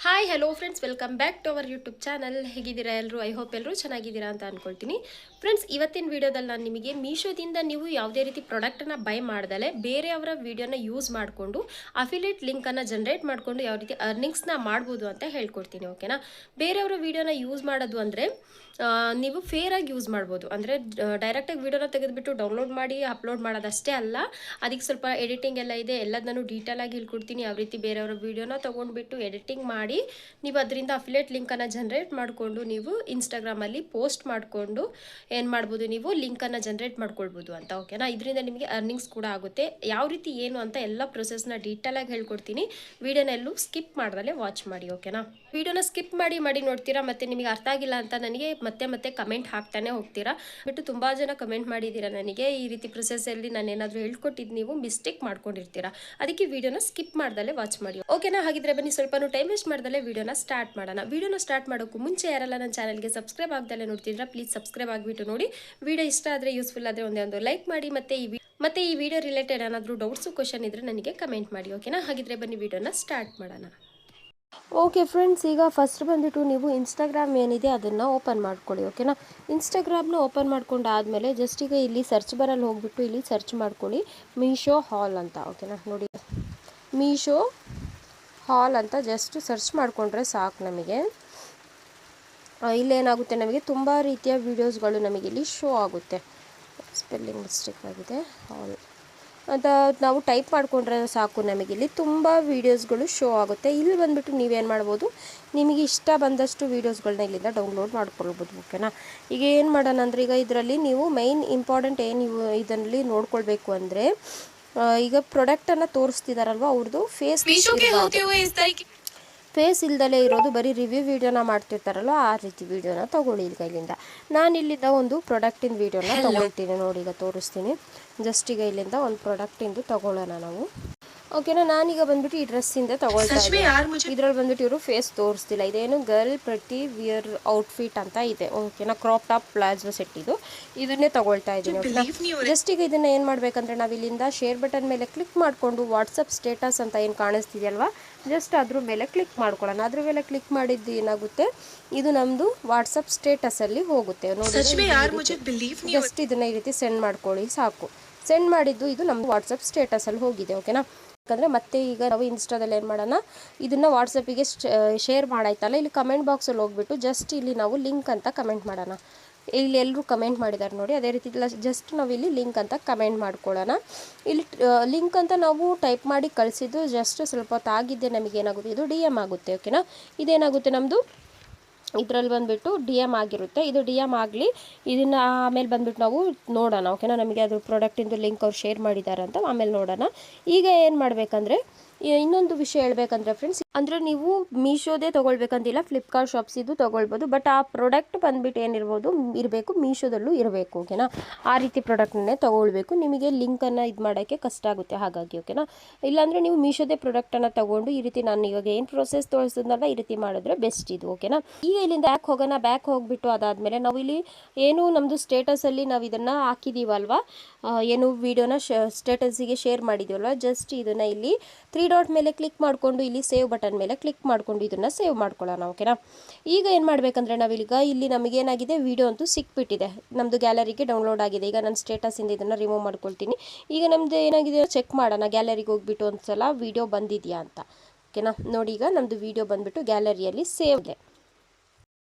Hi hello friends, welcome back to our YouTube channel. ಹೇಗಿದ್ದೀರಾ ಎಲ್ಲರೂ? I hope ಎಲ್ಲರೂ ಚೆನ್ನಾಗಿದ್ದೀರಾ ಅಂತ ಅಂದ್ಕೊಳ್ತೀನಿ. ಫ್ರೆಂಡ್ಸ್, ಇವತ್ತಿನ ವಿಡಿಯೋದಲ್ಲಿ ನಾನು ನಿಮಗೆ ಮೀಶೋದಿಂದ ನೀವು ಯಾವುದೇ ರೀತಿ ಪ್ರಾಡಕ್ಟನ್ನು ಬೈ ಮಾಡ್ದಲೆ ಬೇರೆಯವರ ವಿಡಿಯೋನ ಯೂಸ್ ಮಾಡಿಕೊಂಡು ಅಫಿಲಿಯೇಟ್ ಲಿಂಕನ್ನು ಜನರೇಟ್ ಮಾಡಿಕೊಂಡು ಯಾವ ರೀತಿ ಅರ್ನಿಂಗ್ಸ್ನ ಮಾಡ್ಬೋದು ಅಂತ ಹೇಳ್ಕೊಡ್ತೀನಿ. ಓಕೆನಾ? ಬೇರೆಯವರ ವಿಡಿಯೋನ ಯೂಸ್ ಮಾಡೋದು ಅಂದರೆ ನೀವು ಫೇರಾಗಿ ಯೂಸ್ ಮಾಡ್ಬೋದು. ಅಂದರೆ ಡೈರೆಕ್ಟಾಗಿ ವಿಡಿಯೋನ ತೆಗೆದುಬಿಟ್ಟು ಡೌನ್ಲೋಡ್ ಮಾಡಿ ಅಪ್ಲೋಡ್ ಮಾಡೋದಷ್ಟೇ ಅಲ್ಲ, ಅದಕ್ಕೆ ಸ್ವಲ್ಪ ಎಡಿಟಿಂಗ್ ಎಲ್ಲ ಇದೆ. ಎಲ್ಲದನ್ನು ಡೀಟೇಲಾಗಿ ಹೇಳ್ಕೊಡ್ತೀನಿ. ಯಾವ ರೀತಿ ಬೇರೆಯವರ ವಿಡಿಯೋನ ತೊಗೊಂಡ್ಬಿಟ್ಟು ಎಡಿಟಿಂಗ್ ಮಾಡಿ ನೀವು ಅದರಿಂದ ಅಫಿಲಿಯೇಟ್ ಲಿಂಕನ್ನು ಜನರೇಟ್ ಮಾಡಿಕೊಂಡು ನೀವು ಇನ್ಸ್ಟಾಗ್ರಾಮಲ್ಲಿ ಪೋಸ್ಟ್ ಮಾಡಿಕೊಂಡು ಏನು ಮಾಡ್ಬೋದು, ನೀವು ಲಿಂಕನ್ನು ಜನರೇಟ್ ಮಾಡ್ಕೊಳ್ಬೋದು ಅಂತ. ಓಕೆನಾ? ಇದರಿಂದ ನಿಮಗೆ ಅರ್ನಿಂಗ್ಸ್ ಕೂಡ ಆಗುತ್ತೆ. ಯಾವ ರೀತಿ ಏನು ಅಂತ ಎಲ್ಲ ಪ್ರೊಸೆಸ್ನ ಡೀಟೇಲಾಗಿ ಹೇಳ್ಕೊಡ್ತೀನಿ. ವಿಡಿಯೋನ ಎಲ್ಲೂ ಸ್ಕಿಪ್ ಮಾಡ್ದಲೇ ವಾಚ್ ಮಾಡಿ. ಓಕೆನಾ? ವಿಡಿಯೋನ ಸ್ಕಿಪ್ ಮಾಡಿ ನೋಡ್ತೀರಾ, ಮತ್ತು ನಿಮಗೆ ಅರ್ಥ ಆಗಿಲ್ಲ ಅಂತ ನನಗೆ ಮತ್ತೆ ಕಮೆಂಟ್ ಹಾಕ್ತಾನೆ ಹೋಗ್ತೀರಾ. ಬಿಟ್ಟು ತುಂಬ ಜನ ಕಮೆಂಟ್ ಮಾಡಿದ್ದೀರಾ ನನಗೆ, ಈ ರೀತಿ ಪ್ರೊಸೆಸ್ಸಲ್ಲಿ ನಾನು ಏನಾದರೂ ಹೇಳ್ಕೊಟ್ಟಿದ್ದು ನೀವು ಮಿಸ್ಟೇಕ್ ಮಾಡ್ಕೊಂಡಿರ್ತೀರಾ, ಅದಕ್ಕೆ ವಿಡಿಯೋನ ಸ್ಕಿಪ್ ಮಾಡ್ದಲೇ ವಾಚ್ ಮಾಡಿ. ಓಕೆನಾ? ಹಾಗಿದ್ರೆ ಬನ್ನಿ, ಸ್ವಲ್ಪ ಟೈಮ್ ವೇಸ್ಟ್ ಮಾಡ್ದಲೇ ವಿಡಿಯೋನ ಸ್ಟಾರ್ಟ್ ಮಾಡೋಣ. ವಿಡಿಯೋನ ಸ್ಟಾರ್ಟ್ ಮಾಡೋಕ್ಕೂ ಮುಂಚೆ ಯಾರೆಲ್ಲ ನನ್ನ ಚಾನಲ್ಗೆ ಸಬ್ಸ್ಕ್ರೈಬ್ ಆಗ್ದಲೇ ನೋಡ್ತಿದ್ರೆ ಪ್ಲೀಸ್ ಸಬ್ಸ್ಕ್ರೈಬ್ ಆಗಿಬಿಟ್ಟು ನೋಡಿ. ವಿಡಿಯೋ ಇಷ್ಟ ಆದರೆ, ಯೂಸ್ಫುಲ್ ಆದರೆ ಒಂದು ಲೈಕ್ ಮಾಡಿ. ಮತ್ತೆ ಈ ವಿಡಿಯೋ ರಿಲೇಟೆಡ್ ಏನಾದರೂ ಡೌಟ್ಸು ಕ್ವಶನ್ ಇದ್ದರೆ ನನಗೆ ಕಮೆಂಟ್ ಮಾಡಿ. ಓಕೆನಾ? ಹಾಗಿದ್ರೆ ಬನ್ನಿ ವಿಡಿಯೋನ ಸ್ಟಾರ್ಟ್ ಮಾಡೋಣ. ಓಕೆ ಫ್ರೆಂಡ್ಸ್, ಈಗ ಫಸ್ಟ್ ಬಂದುಬಿಟ್ಟು ನೀವು ಇನ್ಸ್ಟಾಗ್ರಾಮ್ ಏನಿದೆ ಅದನ್ನು ಓಪನ್ ಮಾಡ್ಕೊಳ್ಳಿ. ಓಕೆನಾ? ಇನ್ಸ್ಟಾಗ್ರಾಮ್ನ ಓಪನ್ ಮಾಡ್ಕೊಂಡಾದಮೇಲೆ ಜಸ್ಟ್ ಈಗ ಇಲ್ಲಿ ಸರ್ಚ್ ಬರಲ್ಲಿ ಹೋಗ್ಬಿಟ್ಟು ಇಲ್ಲಿ ಸರ್ಚ್ ಮಾಡ್ಕೊಳ್ಳಿ ಮೀಶೋ ಹಾಲ್ ಅಂತ. ಓಕೆನಾ? ನೋಡಿ, ಮೀಶೋ ಹಾಲ್ ಅಂತ ಜಸ್ಟ್ ಸರ್ಚ್ ಮಾಡಿಕೊಂಡ್ರೆ ಸಾಕು. ನಮಗೆ ಇಲ್ಲೇನಾಗುತ್ತೆ, ನಮಗೆ ತುಂಬ ರೀತಿಯ ವೀಡಿಯೋಸ್ಗಳು ನಮಗೆ ಇಲ್ಲಿ ಶೋ ಆಗುತ್ತೆ. ಸ್ಪೆಲ್ಲಿಂಗ್ ಮಿಸ್ಟೇಕ್ ಆಗಿದೆ. ಹಾಲ್ ಅಂತ ನಾವು ಟೈಪ್ ಮಾಡಿಕೊಂಡ್ರೆ ಸಾಕು, ನಮಗಿಲ್ಲಿ ತುಂಬ ವೀಡಿಯೋಸ್ಗಳು ಶೋ ಆಗುತ್ತೆ. ಇಲ್ಲಿ ಬಂದುಬಿಟ್ಟು ನೀವೇನು ಮಾಡ್ಬೋದು, ನಿಮಗೆ ಇಷ್ಟ ಬಂದಷ್ಟು ವೀಡಿಯೋಸ್ಗಳನ್ನ ಇಲ್ಲಿಂದ ಡೌನ್ಲೋಡ್ ಮಾಡ್ಕೊಳ್ಬೋದು. ಓಕೆನಾ? ಈಗ ಏನು ಮಾಡೋಣ ಅಂದರೆ, ಈಗ ಇದರಲ್ಲಿ ನೀವು ಮೈನ್ ಇಂಪಾರ್ಟೆಂಟ್ ಏನು ನೀವು ಇದರಲ್ಲಿ ನೋಡ್ಕೊಳ್ಬೇಕು ಅಂದರೆ, ಈಗ ಪ್ರಾಡಕ್ಟನ್ನು ತೋರಿಸ್ತಿದಾರಲ್ವ, ಅವ್ರದ್ದು ಫೇಸ್ ಇಲ್ದಲೇ ಇರೋದು, ಬರೀ ರಿವ್ಯೂ ವೀಡಿಯೋನ ಮಾಡ್ತಿರ್ತಾರಲ್ವ, ಆ ರೀತಿ ವೀಡಿಯೋನ ತೊಗೊಳ್ಳಿ. ಈಗ ಇಲ್ಲಿಂದ ನಾನು ಇಲ್ಲಿಂದ ಒಂದು ಪ್ರಾಡಕ್ಟಿನ ವೀಡಿಯೋನ ತೊಗೊಳ್ತೀನಿ. ನೋಡಿ, ಈಗ ತೋರಿಸ್ತೀನಿ. ಜಸ್ಟ್ ಈಗ ಇಲ್ಲಿಂದ ಒಂದು ಪ್ರಾಡಕ್ಟಿಂದು ತೊಗೊಳ್ಳೋಣ ನಾವು. ಓಕೆನಾ? ನಾನೀಗ ಬಂದ್ಬಿಟ್ಟು ಈ ಡ್ರೆಸ್ಸಿಂದ ತೊಗೊಳ್ತಾ ಇದ್ದೀನಿ. ಇದ್ರಲ್ಲಿ ಬಂದ್ಬಿಟ್ಟು ಇವರು ಫೇಸ್ ತೋರಿಸ್ತಿಲ್ಲ. ಇದೇನು ಗರ್ಲ್ ಪ್ರತಿ ವಿಯರ್ ಔಟ್ಫಿಟ್ ಅಂತ ಇದೆ. ಓಕೆನಾ? ಕ್ರಾಪ್ ಟಾಪ್ ಪ್ಲಾಜೋ ಸೆಟ್ ಇದನ್ನೇ ತೊಗೊಳ್ತಾ ಇದ್ದೀನಿ. ಓಕೆನಾ? ಜಸ್ಟ್ ಈಗ ಇದನ್ನು ಏನು ಮಾಡಬೇಕಂದ್ರೆ, ನಾವು ಇಲ್ಲಿಂದ ಶೇರ್ ಬಟನ್ ಮೇಲೆ ಕ್ಲಿಕ್ ಮಾಡಿಕೊಂಡು ವಾಟ್ಸಪ್ ಸ್ಟೇಟಸ್ ಅಂತ ಏನು ಕಾಣಿಸ್ತಿದೆಯಲ್ವಾ, ಜಸ್ಟ್ ಅದ್ರ ಮೇಲೆ ಕ್ಲಿಕ್ ಮಾಡ್ಕೊಳ್ಳೋಣ. ಅದ್ರ ಮೇಲೆ ಕ್ಲಿಕ್ ಮಾಡಿದ್ದು ಏನಾಗುತ್ತೆ, ಇದು ನಮ್ಮದು ವಾಟ್ಸಪ್ ಸ್ಟೇಟಸಲ್ಲಿ ಹೋಗುತ್ತೆ. ನೋಡಿ, ಜಸ್ಟ್ ಇದನ್ನು ಈ ರೀತಿ ಸೆಂಡ್ ಮಾಡ್ಕೊಳ್ಳಿ ಸಾಕು. ಸೆಂಡ್ ಮಾಡಿದ್ದು ಇದು ನಮ್ಮ ವಾಟ್ಸಪ್ ಸ್ಟೇಟಸಲ್ಲಿ ಹೋಗಿದೆ. ಓಕೆನಾ? ಯಾಕಂದರೆ ಮತ್ತೆ ಈಗ ನಾವು ಇನ್ಸ್ಟಾದಲ್ಲಿ ಏನು ಮಾಡೋಣ, ಇದನ್ನು ವಾಟ್ಸಪ್ಪಿಗೆ ಶೇರ್ ಮಾಡಾಯ್ತಲ್ಲ, ಇಲ್ಲಿ ಕಮೆಂಟ್ ಬಾಕ್ಸಲ್ಲಿ ಹೋಗ್ಬಿಟ್ಟು ಜಸ್ಟ್ ಇಲ್ಲಿ ನಾವು ಲಿಂಕ್ ಅಂತ ಕಮೆಂಟ್ ಮಾಡೋಣ. ಇಲ್ಲಿ ಎಲ್ಲರೂ ಕಮೆಂಟ್ ಮಾಡಿದ್ದಾರೆ ನೋಡಿ, ಅದೇ ರೀತಿ ಜಸ್ಟ್ ನಾವು ಇಲ್ಲಿ ಲಿಂಕ್ ಅಂತ ಕಮೆಂಟ್ ಮಾಡ್ಕೊಳ್ಳೋಣ. ಇಲ್ಲಿ ಲಿಂಕ್ ಅಂತ ನಾವು ಟೈಪ್ ಮಾಡಿ ಕಳಿಸಿದ್ದು ಜಸ್ಟ್ ಸ್ವಲ್ಪ ಹೊತ್ತು ಆಗಿದ್ದೆ ನಮಗೇನಾಗುತ್ತೆ, ಇದು ಡಿ ಎಮ್ ಆಗುತ್ತೆ. ಓಕೆನಾ? ಇದೇನಾಗುತ್ತೆ, ನಮ್ಮದು ಇದರಲ್ಲಿ ಬಂದುಬಿಟ್ಟು ಡಿ ಎಮ್ ಆಗಿರುತ್ತೆ. ಇದು ಡಿ ಎಮ್ ಆಗಲಿ, ಇದನ್ನು ಆಮೇಲೆ ಬಂದುಬಿಟ್ಟು ನಾವು ನೋಡೋಣ. ಓಕೆನಾ? ನಮಗೆ ಅದು ಪ್ರಾಡಕ್ಟಿಂದು ಲಿಂಕ್ ಅವ್ರು ಶೇರ್ ಮಾಡಿದ್ದಾರೆ ಅಂತ ಆಮೇಲೆ ನೋಡೋಣ. ಈಗ ಏನು ಮಾಡಬೇಕಂದ್ರೆ, ಇನ್ನೊಂದು ವಿಷಯ ಹೇಳ್ಬೇಕಂದ್ರೆ ಫ್ರೆಂಡ್ಸ್, ಅಂದರೆ ನೀವು ಮೀಶೋದೇ ತೊಗೊಳ್ಬೇಕಂತಿಲ್ಲ, ಫ್ಲಿಪ್ಕಾರ್ಟ್ ಶಾಪ್ಸಿದು ತೊಗೊಳ್ಬೋದು. ಬಟ್ ಆ ಪ್ರಾಡಕ್ಟ್ ಬಂದುಬಿಟ್ಟು ಇರಬೇಕು ಮೀಶೋದಲ್ಲೂ ಇರಬೇಕು. ಓಕೆನಾ? ಆ ರೀತಿ ಪ್ರಾಡಕ್ಟನ್ನೇ ತೊಗೊಳ್ಬೇಕು. ನಿಮಗೆ ಲಿಂಕನ್ನು ಇದು ಮಾಡೋಕ್ಕೆ ಕಷ್ಟ ಆಗುತ್ತೆ, ಹಾಗಾಗಿ. ಓಕೆನಾ? ಇಲ್ಲಾಂದರೆ ನೀವು ಮೀಶೋದೇ ಪ್ರಾಡಕ್ಟನ್ನು ತೊಗೊಂಡು ಈ ರೀತಿ ನಾನು ಇವಾಗ ಏನು ಪ್ರೊಸೆಸ್ ತೋರಿಸಿದ್ನಲ್ಲ, ಈ ರೀತಿ ಮಾಡಿದ್ರೆ ಬೆಸ್ಟ್ ಇದು. ಓಕೆನಾ? ಈಗ ಇಲ್ಲಿಂದ ಬ್ಯಾಕ್ ಹೋಗಿಬಿಟ್ಟು ಅದಾದಮೇಲೆ ನಾವು ಇಲ್ಲಿ ಏನು ನಮ್ಮದು ಸ್ಟೇಟಸಲ್ಲಿ ನಾವು ಇದನ್ನು ಹಾಕಿದ್ದೀವಲ್ವ, ಏನು ವೀಡಿಯೋನ ಸ್ಟೇಟಸ್ಸಿಗೆ ಶೇರ್ ಮಾಡಿದ್ದೀವಲ್ವ, ಜಸ್ಟ್ ಇದನ್ನು ಇಲ್ಲಿ 3 ಡಾಟ್ ಮೇಲೆ ಕ್ಲಿಕ್ ಮಾಡಿಕೊಂಡು ಇಲ್ಲಿ ಸೇವ್ ಬಟನ್ ಮೇಲೆ ಕ್ಲಿಕ್ ಮಾಡಿಕೊಂಡು ಇದನ್ನು ಸೇವ್ ಮಾಡ್ಕೊಳ್ಳೋಣ. ಓಕೆನಾ? ಈಗ ಏನು ಮಾಡಬೇಕಂದ್ರೆ, ನಾವೀಗ ಇಲ್ಲಿ ನಮಗೇನಾಗಿದೆ, ವಿಡಿಯೋ ಅಂತೂ ಸಿಕ್ಬಿಟ್ಟಿದೆ, ನಮ್ಮದು ಗ್ಯಾಲರಿಗೆ ಡೌನ್ಲೋಡ್ ಆಗಿದೆ. ಈಗ ನಾನು ಸ್ಟೇಟಸಿಂದ ಇದನ್ನು ರಿಮೂವ್ ಮಾಡ್ಕೊಳ್ತೀನಿ. ಈಗ ನಮ್ಮದು ಏನಾಗಿದೆ ಚೆಕ್ ಮಾಡೋಣ, ಗ್ಯಾಲರಿಗೆ ಹೋಗ್ಬಿಟ್ಟು ಒಂದು ಸಲ ವಿಡಿಯೋ ಬಂದಿದೆಯಾ ಅಂತ. ಓಕೆನಾ? ನೋಡಿ, ಈಗ ನಮ್ಮದು ವಿಡಿಯೋ ಬಂದುಬಿಟ್ಟು ಗ್ಯಾಲರಿಯಲ್ಲಿ ಸೇವ್ ಇದೆ.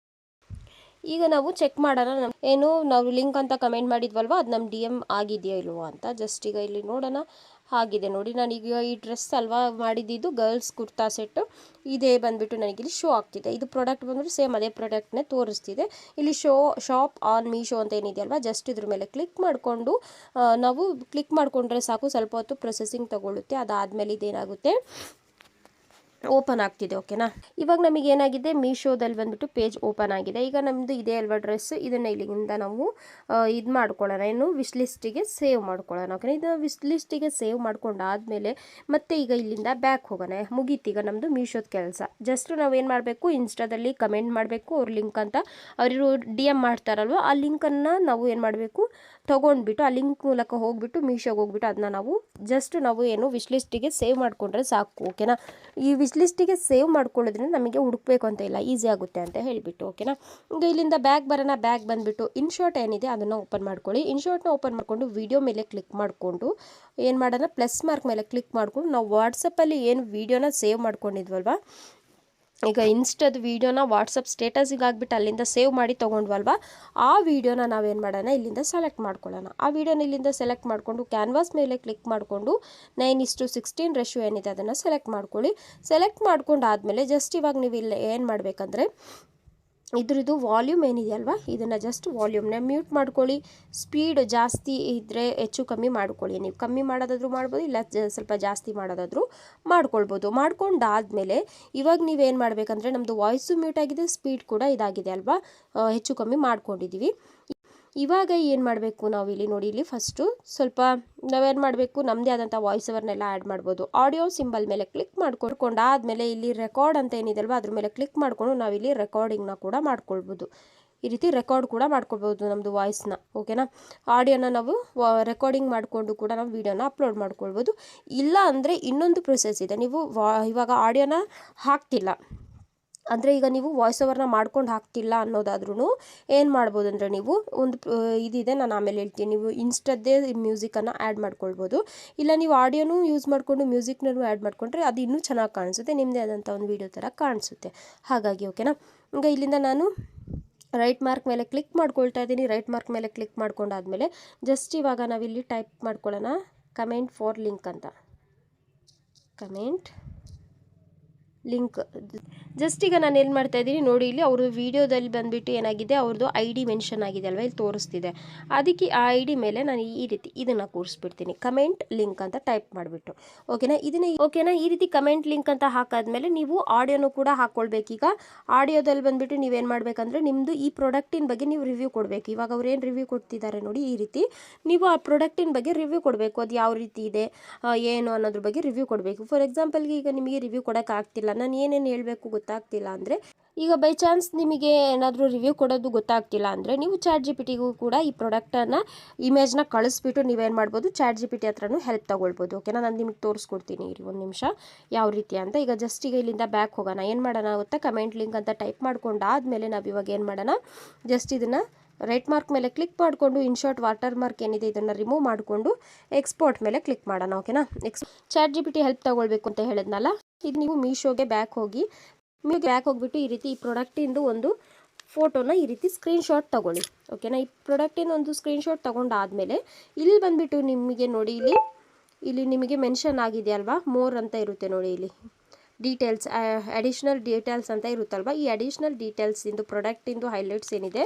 ಈಗ ನಾವು ಚೆಕ್ ಮಾಡೋಣ, ಏನು ನಾವು ಲಿಂಕ್ ಅಂತ ಕಮೆಂಟ್ ಮಾಡಿದ್ವಲ್ವ, ಅದು ನಮ್ಮ ಡಿ ಎಮ್ ಆಗಿದೆಯಾ ಇಲ್ವೋ ಅಂತ. ಜಸ್ಟ್ ಈಗ ಇಲ್ಲಿ ನೋಡೋಣ. ಆಗಿದೆ ನೋಡಿ. ನಾನೀಗ ಈ ಡ್ರೆಸ್ ಅಲ್ವಾ ಮಾಡಿದ್ದು, ಗರ್ಲ್ಸ್ ಕುರ್ತಾ ಸೆಟ್ಟು, ಇದೇ ಬಂದುಬಿಟ್ಟು ನನಗಿಲ್ಲಿ ಶೋ ಆಗ್ತಿದೆ. ಇದು ಪ್ರಾಡಕ್ಟ್ ಬಂದ್ಬಿಟ್ಟು ಸೇಮ್ ಅದೇ ಪ್ರಾಡಕ್ಟ್ನೇ ತೋರಿಸ್ತಿದೆ. ಇಲ್ಲಿ ಶಾಪ್ ಆನ್ ಮೀಶೋ ಅಂತ ಏನಿದೆಯಲ್ವ, ಜಸ್ಟ್ ಇದ್ರ ಮೇಲೆ ಕ್ಲಿಕ್ ಮಾಡಿಕೊಂಡು ನಾವು ಕ್ಲಿಕ್ ಮಾಡಿಕೊಂಡ್ರೆ ಸಾಕು, ಸ್ವಲ್ಪ ಹೊತ್ತು ಪ್ರೊಸೆಸಿಂಗ್ ತೊಗೊಳುತ್ತೆ. ಅದಾದಮೇಲೆ ಇದೇನಾಗುತ್ತೆ, ಓಪನ್ ಆಗ್ತಿದೆ. ಓಕೆನಾ? ಇವಾಗ ನಮಗೆ ಏನಾಗಿದೆ, ಮೀಶೋದಲ್ಲಿ ಬಂದುಬಿಟ್ಟು ಪೇಜ್ ಓಪನ್ ಆಗಿದೆ. ಈಗ ನಮ್ಮದು ಇದೇ ಅಲ್ವಾ ಡ್ರೆಸ್, ಇದನ್ನು ಇಲ್ಲಿಂದ ನಾವು ಇದು ಮಾಡ್ಕೊಳ್ಳೋಣ, ಏನು ವಿಶ್ ಲಿಸ್ಟಿಗೆ ಸೇವ್ ಮಾಡ್ಕೊಳ್ಳೋಣ. ಓಕೆನಾ? ಇದು ವಿಶ್ ಲಿಸ್ಟಿಗೆ ಸೇವ್ ಮಾಡ್ಕೊಂಡಾದಮೇಲೆ ಮತ್ತೆ ಈಗ ಇಲ್ಲಿಂದ ಬ್ಯಾಕ್ ಹೋಗೋಣ. ಮುಗೀತೀಗ ನಮ್ಮದು ಮೀಶೋದ ಕೆಲಸ. ಜಸ್ಟ್ ನಾವೇನು ಮಾಡಬೇಕು, ಇನ್ಸ್ಟಾದಲ್ಲಿ ಕಮೆಂಟ್ ಮಾಡಬೇಕು, ಅವ್ರ ಲಿಂಕ್ ಅಂತ ಅವರು ಡಿ ಎಮ್ ಮಾಡ್ತಾರಲ್ವ, ಆ ಲಿಂಕನ್ನು ನಾವು ಏನು ಮಾಡಬೇಕು, ತೊಗೊಂಡ್ಬಿಟ್ಟು ಆ ಲಿಂಕ್ ಮೂಲಕ ಹೋಗ್ಬಿಟ್ಟು ಮೀಶೋಗೆ ಹೋಗ್ಬಿಟ್ಟು ಅದನ್ನ ನಾವು ಜಸ್ಟ್ ನಾವು ಏನು ವಿಶ್ ಲಿಸ್ಟಿಗೆ ಸೇವ್ ಮಾಡಿಕೊಂಡ್ರೆ ಸಾಕು. ಓಕೆನಾ? ಈ ವಿಶ್ ಲಿಸ್ಟಿಗೆ ಸೇವ್ ಮಾಡ್ಕೊಳ್ಳೋದ್ರಿಂದ ನಮಗೆ ಹುಡುಕಬೇಕು ಅಂತ ಇಲ್ಲ, ಈಸಿ ಆಗುತ್ತೆ ಅಂತ ಹೇಳಿಬಿಟ್ಟು. ಓಕೆನಾ. ಈಗ ಇಲ್ಲಿಂದ ಬ್ಯಾಗ್ ಬರೋಣ. ಬ್ಯಾಗ್ ಬಂದುಬಿಟ್ಟು ಇನ್ಶಾರ್ಟ್ ಏನಿದೆ ಅದನ್ನು ಓಪನ್ ಮಾಡ್ಕೊಳ್ಳಿ. ಇನ್ಶಾರ್ಟ್ನ ಓಪನ್ ಮಾಡಿಕೊಂಡು ವಿಡಿಯೋ ಮೇಲೆ ಕ್ಲಿಕ್ ಮಾಡಿಕೊಂಡು ಏನು ಮಾಡೋಣ, ಪ್ಲಸ್ ಮಾರ್ಕ್ ಮೇಲೆ ಕ್ಲಿಕ್ ಮಾಡಿಕೊಂಡು ನಾವು ವಾಟ್ಸಪ್ಪಲ್ಲಿ ಏನು ವೀಡಿಯೋನ ಸೇವ್ ಮಾಡ್ಕೊಂಡಿದ್ವಲ್ವ, ಈಗ ಇನ್ಸ್ಟಾದ ವೀಡಿಯೋನ ವಾಟ್ಸಪ್ ಸ್ಟೇಟಸಿಗೆ ಹಾಕ್ಬಿಟ್ಟು ಅಲ್ಲಿಂದ ಸೇವ್ ಮಾಡಿ ತೊಗೊಂಡ್ವಲ್ವ, ಆ ವೀಡಿಯೋನ ನಾವೇನು ಮಾಡೋಣ, ಇಲ್ಲಿಂದ ಸೆಲೆಕ್ಟ್ ಮಾಡ್ಕೊಳ್ಳೋಣ. ಆ ವೀಡಿಯೋನ ಇಲ್ಲಿಂದ ಸೆಲೆಕ್ಟ್ ಮಾಡಿಕೊಂಡು ಕ್ಯಾನ್ವಾಸ್ ಮೇಲೆ ಕ್ಲಿಕ್ ಮಾಡಿಕೊಂಡು 9:16 ರೇಷಿಯೋ ಏನಿದೆ ಅದನ್ನು ಸೆಲೆಕ್ಟ್ ಮಾಡ್ಕೊಳ್ಳಿ. ಸೆಲೆಕ್ಟ್ ಮಾಡ್ಕೊಂಡು ಆದಮೇಲೆ ಜಸ್ಟ್ ಇವಾಗ ನೀವು ಇಲ್ಲಿ ಏನು ಮಾಡಬೇಕಂದ್ರೆ ಇದ್ರದ್ದು ವಾಲ್ಯೂಮ್ ಏನಿದೆಯಲ್ವ, ಇದನ್ನು ಜಸ್ಟ್ ವಾಲ್ಯೂಮ್ನ ಮ್ಯೂಟ್ ಮಾಡ್ಕೊಳ್ಳಿ. ಸ್ಪೀಡ್ ಜಾಸ್ತಿ ಇದ್ದರೆ ಹೆಚ್ಚು ಕಮ್ಮಿ ಮಾಡ್ಕೊಳ್ಳಿ. ನೀವು ಕಮ್ಮಿ ಮಾಡೋದಾದ್ರೂ ಮಾಡ್ಬೋದು, ಇಲ್ಲ ಸ್ವಲ್ಪ ಜಾಸ್ತಿ ಮಾಡೋದಾದ್ರೂ ಮಾಡ್ಕೊಳ್ಬೋದು. ಮಾಡ್ಕೊಂಡಾದಮೇಲೆ ಇವಾಗ ನೀವೇನು ಮಾಡಬೇಕಂದ್ರೆ ನಮ್ಮದು ವಾಯ್ಸು ಮ್ಯೂಟ್ ಆಗಿದೆ, ಸ್ಪೀಡ್ ಕೂಡ ಇದಾಗಿದೆ ಅಲ್ವಾ, ಹೆಚ್ಚು ಕಮ್ಮಿ ಮಾಡ್ಕೊಂಡಿದ್ದೀವಿ. ಇವಾಗ ಏನು ಮಾಡಬೇಕು ನಾವು ಇಲ್ಲಿ ನೋಡಿ, ಇಲ್ಲಿ ಫಸ್ಟು ಸ್ವಲ್ಪ ನಾವೇನು ಮಾಡಬೇಕು, ನಮ್ಮದೇ ಆದಂಥ ವಾಯ್ಸ್ ಓವರ್ನೆಲ್ಲ ಆ್ಯಡ್ ಮಾಡ್ಬೋದು. ಆಡಿಯೋ ಸಿಂಬಲ್ ಮೇಲೆ ಕ್ಲಿಕ್ ಮಾಡ್ಕೊಂಡಾದ್ಮೇಲೆ ಇಲ್ಲಿ ರೆಕಾರ್ಡ್ ಅಂತ ಏನಿದೆ ಅಲ್ವಾ ಅದ್ರ ಮೇಲೆ ಕ್ಲಿಕ್ ಮಾಡಿಕೊಂಡು ನಾವಿಲ್ಲಿ ರೆಕಾರ್ಡಿಂಗ್ನ ಕೂಡ ಮಾಡ್ಕೊಳ್ಬೋದು. ಈ ರೀತಿ ರೆಕಾರ್ಡ್ ಕೂಡ ಮಾಡ್ಕೊಳ್ಬೋದು ನಮ್ಮದು ವಾಯ್ಸ್ನ. ಓಕೆನಾ. ಆಡಿಯೋನ ನಾವು ರೆಕಾರ್ಡಿಂಗ್ ಮಾಡಿಕೊಂಡು ಕೂಡ ನಾವು ವೀಡಿಯೋನ ಅಪ್ಲೋಡ್ ಮಾಡ್ಕೊಳ್ಬೋದು. ಇಲ್ಲ ಅಂದರೆ ಇನ್ನೊಂದು ಪ್ರೊಸೆಸ್ ಇದೆ. ನೀವು ಇವಾಗ ಆಡಿಯೋನ ಹಾಕ್ತಿಲ್ಲ ಅಂದರೆ, ಈಗ ನೀವು ವಾಯ್ಸ್ ಓವರ್ನ ಮಾಡ್ಕೊಂಡು ಹಾಕ್ತಿಲ್ಲ ಅನ್ನೋದಾದ್ರೂ ಏನು ಮಾಡ್ಬೋದು ಅಂದರೆ, ನೀವು ಒಂದು ಇದಿದೆ, ನಾನು ಆಮೇಲೆ ಹೇಳ್ತೀನಿ. ನೀವು ಇನ್ಸ್ಟದ್ದೇ ಮ್ಯೂಸಿಕನ್ನು ಆ್ಯಡ್ ಮಾಡ್ಕೊಳ್ಬೋದು. ಇಲ್ಲ ನೀವು ಆಡಿಯೋನೂ ಯೂಸ್ ಮಾಡಿಕೊಂಡು ಮ್ಯೂಸಿಕ್ನೂ ಆ್ಯಡ್ ಮಾಡಿಕೊಂಡ್ರೆ ಅದು ಇನ್ನೂ ಚೆನ್ನಾಗಿ ಕಾಣಿಸುತ್ತೆ, ನಿಮ್ಮದೇ ಆದಂಥ ಒಂದು ವೀಡಿಯೋ ಥರ ಕಾಣಿಸುತ್ತೆ. ಹಾಗಾಗಿ ಓಕೆನಾ. ಈಗ ಇಲ್ಲಿಂದ ನಾನು ರೈಟ್ ಮಾರ್ಕ್ ಮೇಲೆ ಕ್ಲಿಕ್ ಮಾಡ್ಕೊಳ್ತಾ ಇದ್ದೀನಿ. ರೈಟ್ ಮಾರ್ಕ್ ಮೇಲೆ ಕ್ಲಿಕ್ ಮಾಡ್ಕೊಂಡಾದ್ಮೇಲೆ ಜಸ್ಟ್ ಇವಾಗ ನಾವಿಲ್ಲಿ ಟೈಪ್ ಮಾಡ್ಕೊಳ್ಳೋಣ, ಕಮೆಂಟ್ ಫಾರ್ ಲಿಂಕ್ ಅಂತ. ಕಮೆಂಟ್ ಲಿಂಕ್ ಜಸ್ಟ್ ಈಗ ನಾನು ಏನು ಮಾಡ್ತಾ ಇದ್ದೀನಿ ನೋಡಿ, ಇಲ್ಲಿ ಅವ್ರದ್ದು ವೀಡಿಯೋದಲ್ಲಿ ಬಂದುಬಿಟ್ಟು ಏನಾಗಿದೆ, ಅವ್ರದ್ದು ID ಮೆನ್ಷನ್ ಆಗಿದೆ ಅಲ್ವಾ, ಇಲ್ಲಿ ತೋರಿಸ್ತಿದೆ. ಅದಕ್ಕೆ ಆ ID ಮೇಲೆ ನಾನು ಈ ರೀತಿ ಇದನ್ನು ಕೂರಿಸ್ಬಿಡ್ತೀನಿ, ಕಮೆಂಟ್ ಲಿಂಕ್ ಅಂತ ಟೈಪ್ ಮಾಡಿಬಿಟ್ಟು. ಓಕೆನಾ. ಈ ರೀತಿ ಕಮೆಂಟ್ ಲಿಂಕ್ ಅಂತ ಹಾಕಾದ್ಮೇಲೆ ನೀವು ಆಡಿಯೋನು ಕೂಡ ಹಾಕ್ಕೊಳ್ಬೇಕೀಗ. ಆಡಿಯೋದಲ್ಲಿ ಬಂದುಬಿಟ್ಟು ನೀವೇನು ಮಾಡಬೇಕಂದ್ರೆ ನಿಮ್ಮದು ಈ ಪ್ರಾಡಕ್ಟಿನ ಬಗ್ಗೆ ನೀವು ರಿವ್ಯೂ ಕೊಡಬೇಕು. ಇವಾಗ ಅವ್ರು ಏನು ರಿವ್ಯೂ ಕೊಡ್ತಿದ್ದಾರೆ ನೋಡಿ, ಈ ರೀತಿ ನೀವು ಆ ಪ್ರಾಡಕ್ಟಿನ ಬಗ್ಗೆ ರಿವ್ಯೂ ಕೊಡಬೇಕು. ಅದು ಯಾವ ರೀತಿ ಇದೆ ಏನು ಅನ್ನೋದ್ರ ಬಗ್ಗೆ ರಿವ್ಯೂ ಕೊಡಬೇಕು. ಫಾರ್ ಎಕ್ಸಾಂಪಲ್ಗೆ ಈಗ ನಿಮಗೆ ರಿವ್ಯೂ ಕೊಡೋಕ್ಕಾಗ್ತಿಲ್ಲ, ನಾನು ಏನೇನು ಹೇಳಬೇಕು ಗೊತ್ತಾಗ್ತಿಲ್ಲ ಅಂದರೆ, ಈಗ ಬೈ ಚಾನ್ಸ್ ನಿಮಗೆ ಏನಾದರೂ ರಿವ್ಯೂ ಕೊಡೋದು ಗೊತ್ತಾಗ್ತಿಲ್ಲ ಅಂದರೆ ನೀವು ChatGPTಗೂ ಕೂಡ ಈ ಪ್ರಾಡಕ್ಟನ್ನು ಇಮೇಜ್ನ ಕಳಿಸ್ಬಿಟ್ಟು ನೀವೇನು ಮಾಡ್ಬೋದು, ChatGPT ಹತ್ರನೂ ಹೆಲ್ಪ್ ತೊಗೊಳ್ಬೋದು. ಓಕೆನಾ. ನಾನು ನಿಮಗೆ ತೋರಿಸ್ಕೊಡ್ತೀನಿ ಇರಿ ಒಂದು ನಿಮಿಷ ಯಾವ ರೀತಿ ಅಂತ. ಈಗ ಜಸ್ಟ್ ಈಗ ಇಲ್ಲಿಂದ ಬ್ಯಾಕ್ ಹೋಗೋಣ. ಏನು ಮಾಡೋಣ ಗೊತ್ತಾ, ಕಮೆಂಟ್ ಲಿಂಕ್ ಅಂತ ಟೈಪ್ ಮಾಡ್ಕೊಂಡಾದ್ಮೇಲೆ ನಾವು ಇವಾಗ ಏನು ಮಾಡೋಣ, ಜಸ್ಟ್ ಇದನ್ನು ರೈಟ್ ಮಾರ್ಕ್ ಮೇಲೆ ಕ್ಲಿಕ್ ಮಾಡಿಕೊಂಡು ಇನ್ಶಾರ್ಟ್ ವಾಟರ್ ಮಾರ್ಕ್ ಏನಿದೆ ಇದನ್ನು ರಿಮೂವ್ ಮಾಡಿಕೊಂಡು ಎಕ್ಸ್ಪೋರ್ಟ್ ಮೇಲೆ ಕ್ಲಿಕ್ ಮಾಡೋಣ. ಓಕೆನಾ. ChatGPT ಹೆಲ್ಪ್ ತೊಗೊಳ್ಬೇಕು ಅಂತ ಹೇಳಿದ್ನಲ್ಲ, ಇದು ನೀವು ಮೀಶೋಗೆ ಬ್ಯಾಕ್ ಹೋಗಿಬಿಟ್ಟು ಈ ರೀತಿ ಈ ಪ್ರಾಡಕ್ಟಿಂದು ಒಂದು ಫೋಟೋನ ಈ ರೀತಿ ಸ್ಕ್ರೀನ್ಶಾಟ್ ತೊಗೊಳ್ಳಿ. ಓಕೆನಾ. ಈ ಪ್ರಾಡಕ್ಟಿಂದ ಒಂದು ಸ್ಕ್ರೀನ್ಶಾಟ್ ತೊಗೊಂಡಾದಮೇಲೆ ಇಲ್ಲಿ ಬಂದುಬಿಟ್ಟು ನಿಮಗೆ ನೋಡಿ, ಇಲ್ಲಿ ನಿಮಗೆ ಮೆನ್ಷನ್ ಆಗಿದೆ ಅಲ್ವಾ, ಮೋರ್ ಅಂತ ಇರುತ್ತೆ ನೋಡಿ, ಇಲ್ಲಿ ಡೀಟೇಲ್ಸ್ ಅಡಿಷ್ನಲ್ ಡೀಟೇಲ್ಸ್ ಅಂತ ಇರುತ್ತಲ್ವ, ಈ ಅಡಿಷ್ನಲ್ ಡೀಟೇಲ್ಸಿಂದು ಪ್ರಾಡಕ್ಟಿಂದು ಹೈಲೈಟ್ಸ್ ಏನಿದೆ